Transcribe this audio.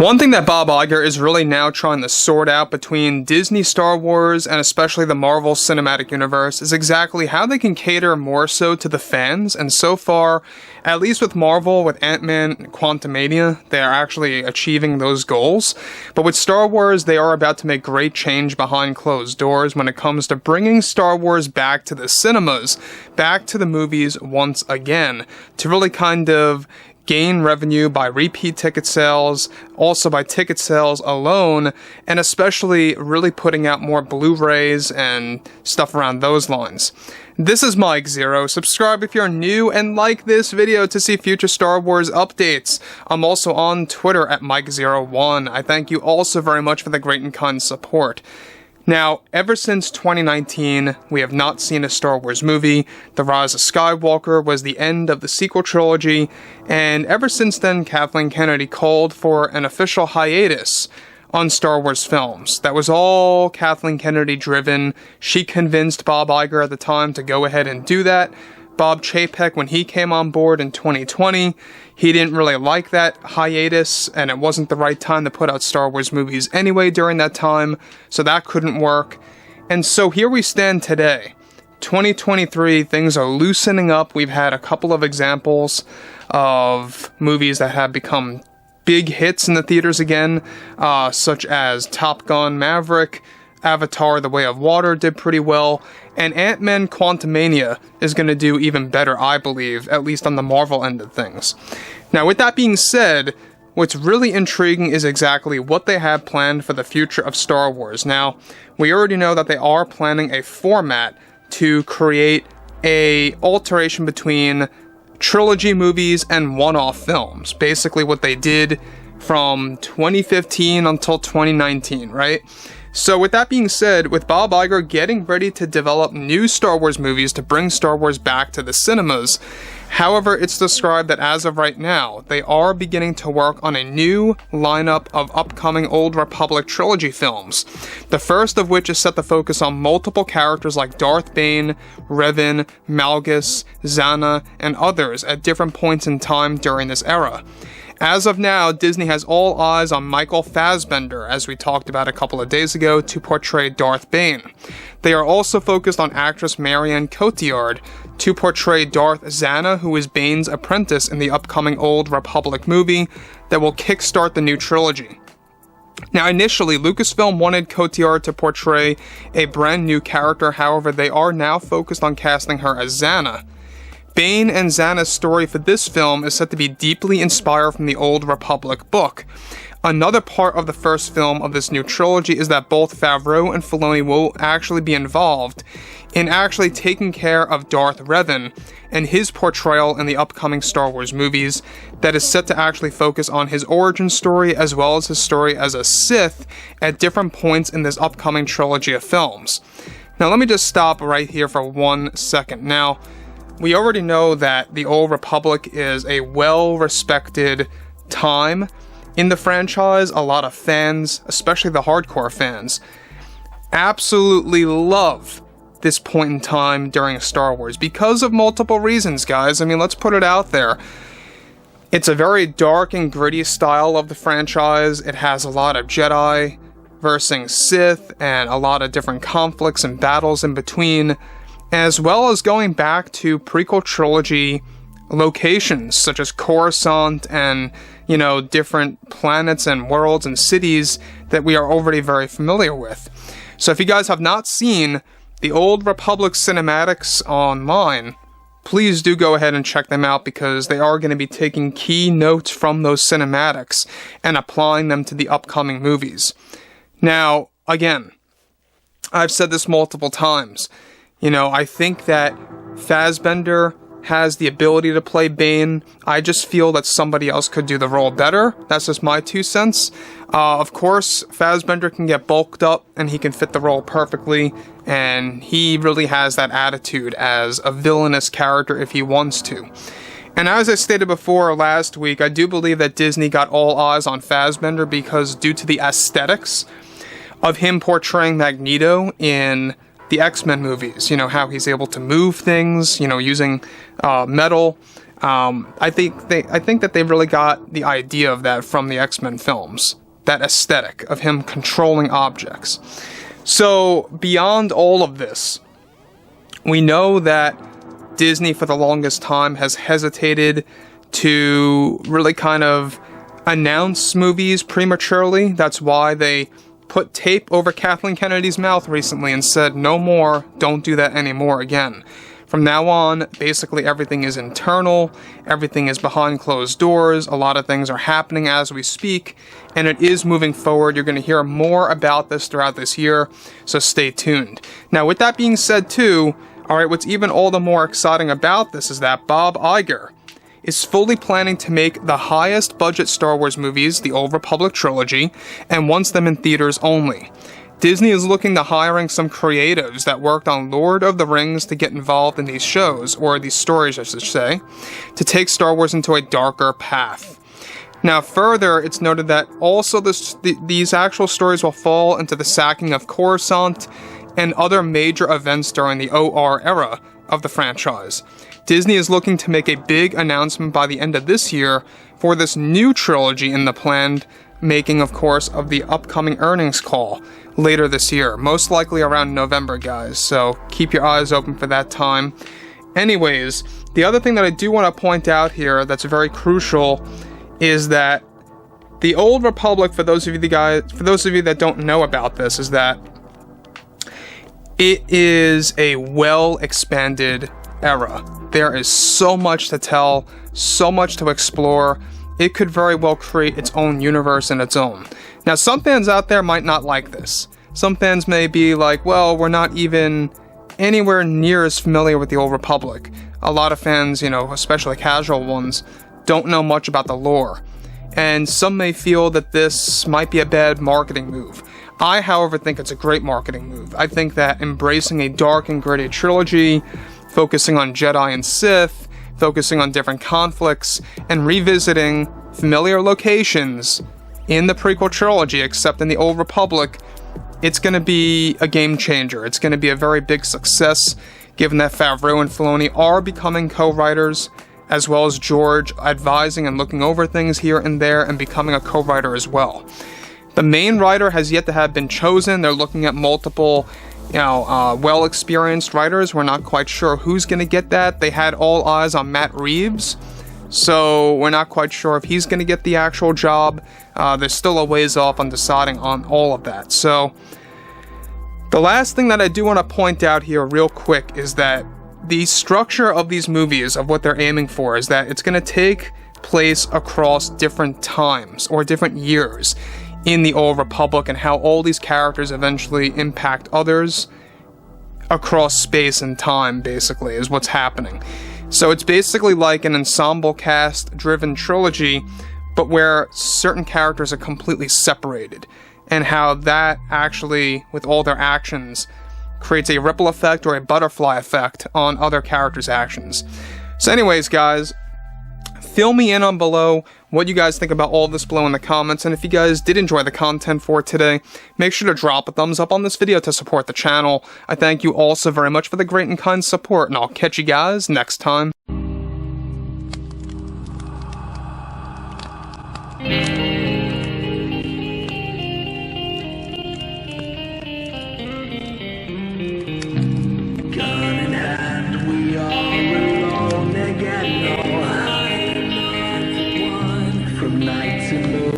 One thing that Bob Iger is really now trying to sort out between Disney Star Wars and especially the Marvel Cinematic Universe is exactly how they can cater more so to the fans, and so far, at least with Marvel, with Ant-Man and Quantumania, they are actually achieving those goals. But with Star Wars, they are about to make great change behind closed doors when it comes to bringing Star Wars back to the cinemas, back to the movies once again, to really kind of gain revenue by repeat ticket sales, also by ticket sales alone, and especially really putting out more Blu-rays and stuff around those lines. This is Mike Zero. Subscribe if you're new and like this video to see future Star Wars updates. I'm also on Twitter at Mike01. I thank you also very much for the great and kind support. Now, ever since 2019, we have not seen a Star Wars movie. The Rise of Skywalker was the end of the sequel trilogy, and ever since then, Kathleen Kennedy called for an official hiatus on Star Wars films. That was all Kathleen Kennedy driven. She convinced Bob Iger at the time to go ahead and do that. Bob Chapek, when he came on board in 2020, he didn't really like that hiatus, and it wasn't the right time to put out Star Wars movies anyway during that time, so that couldn't work. And so here we stand today. 2023, things are loosening up. We've had a couple of examples of movies that have become big hits in the theaters again, such as Top Gun Maverick, Avatar The Way of Water did pretty well, and Ant-Man Quantumania is going to do even better, I believe, at least on the Marvel end of things. Now, with that being said, what's really intriguing is exactly what they have planned for the future of Star Wars. Now, we already know that they are planning a format to create a alteration between trilogy movies and one-off films. Basically what they did from 2015 until 2019, right? So with that being said, with Bob Iger getting ready to develop new Star Wars movies to bring Star Wars back to the cinemas, however, it's described that as of right now, they are beginning to work on a new lineup of upcoming Old Republic trilogy films. The first of which is set to focus on multiple characters like Darth Bane, Revan, Malgus, Zana, and others at different points in time during this era. As of now, Disney has all eyes on Michael Fassbender, as we talked about a couple of days ago, to portray Darth Bane. They are also focused on actress Marion Cotillard to portray Darth Zana, who is Bane's apprentice in the upcoming Old Republic movie that will kickstart the new trilogy. Now, initially, Lucasfilm wanted Cotillard to portray a brand new character, however, they are now focused on casting her as Zana. Bane and Zana's story for this film is said to be deeply inspired from the Old Republic book. Another part of the first film of this new trilogy is that both Favreau and Filoni will actually be involved in actually taking care of Darth Revan and his portrayal in the upcoming Star Wars movies that is set to actually focus on his origin story as well as his story as a Sith at different points in this upcoming trilogy of films. Now let me just stop right here for 1 second. Now, we already know that the Old Republic is a well-respected time in the franchise. A lot of fans, especially the hardcore fans, absolutely love this point in time during Star Wars because of multiple reasons, guys. I mean, let's put it out there. It's a very dark and gritty style of the franchise. It has a lot of Jedi versus Sith and a lot of different conflicts and battles in between, as well as going back to prequel trilogy locations such as Coruscant and, different planets and worlds and cities that we are already very familiar with. So if you guys have not seen the Old Republic cinematics online, please do go ahead and check them out because they are going to be taking key notes from those cinematics and applying them to the upcoming movies. Now, again, I've said this multiple times. I think that Fassbender has the ability to play Bane. I just feel that somebody else could do the role better. That's just my 2 cents. Of course, Fassbender can get bulked up and he can fit the role perfectly, and he really has that attitude as a villainous character if he wants to. And as I stated before last week, I do believe that Disney got all eyes on Fassbender because due to the aesthetics of him portraying Magneto in the X-Men movies, how he's able to move things, using metal, I think that they really got the idea of that from the X-Men films, that aesthetic of him controlling objects. So beyond all of this, we know that Disney for the longest time has hesitated to really kind of announce movies prematurely. That's why they put tape over Kathleen Kennedy's mouth recently and said, no more, don't do that anymore again. From now on, basically everything is internal, everything is behind closed doors, a lot of things are happening as we speak, and it is moving forward. You're going to hear more about this throughout this year, so stay tuned. Now, with that being said too, alright, what's even all the more exciting about this is that Bob Iger is fully planning to make the highest budget Star Wars movies, the Old Republic trilogy, and wants them in theaters only. Disney is looking to hiring some creatives that worked on Lord of the Rings to get involved in these shows, or these stories I should say, to take Star Wars into a darker path. Now further, it's noted that also these actual stories will fall into the sacking of Coruscant and other major events during the OR era of the franchise. Disney is looking to make a big announcement by the end of this year for this new trilogy in the planned making, of course, of the upcoming earnings call later this year, most likely around November, guys, so keep your eyes open for that time. Anyways, the other thing that I do want to point out here that's very crucial is that the Old Republic, for those of you that don't know about this, is that it is a well-expanded era. There is so much to tell, so much to explore. It could very well create its own universe in its own. Now, some fans out there might not like this. Some fans may be like, well, we're not even anywhere near as familiar with the Old Republic. A lot of fans, especially casual ones, don't know much about the lore. And some may feel that this might be a bad marketing move. I, however, think it's a great marketing move. I think that embracing a dark and gritty trilogy, focusing on Jedi and Sith, focusing on different conflicts, and revisiting familiar locations in the prequel trilogy, except in the Old Republic, it's going to be a game changer. It's going to be a very big success, given that Favreau and Filoni are becoming co-writers, as well as George advising and looking over things here and there and becoming a co-writer as well. The main writer has yet to have been chosen. They're looking at multiple well-experienced writers. We're not quite sure who's going to get that. They had all eyes on Matt Reeves, so we're not quite sure if he's going to get the actual job. There's still a ways off on deciding on all of that. So the last thing that I do want to point out here real quick is that the structure of these movies, of what they're aiming for, is that it's going to take place across different times or different years in the Old Republic, and how all these characters eventually impact others across space and time, basically, is what's happening. So it's basically like an ensemble cast-driven trilogy, but where certain characters are completely separated, and how that actually, with all their actions, creates a ripple effect or a butterfly effect on other characters' actions. So anyways, guys, fill me in on below what you guys think about all this below in the comments, and if you guys did enjoy the content for today, make sure to drop a thumbs up on this video to support the channel. I thank you all so very much for the great and kind support, and I'll catch you guys next time. Gun in hand, we are alone again. No, I'm not the one from night to moon.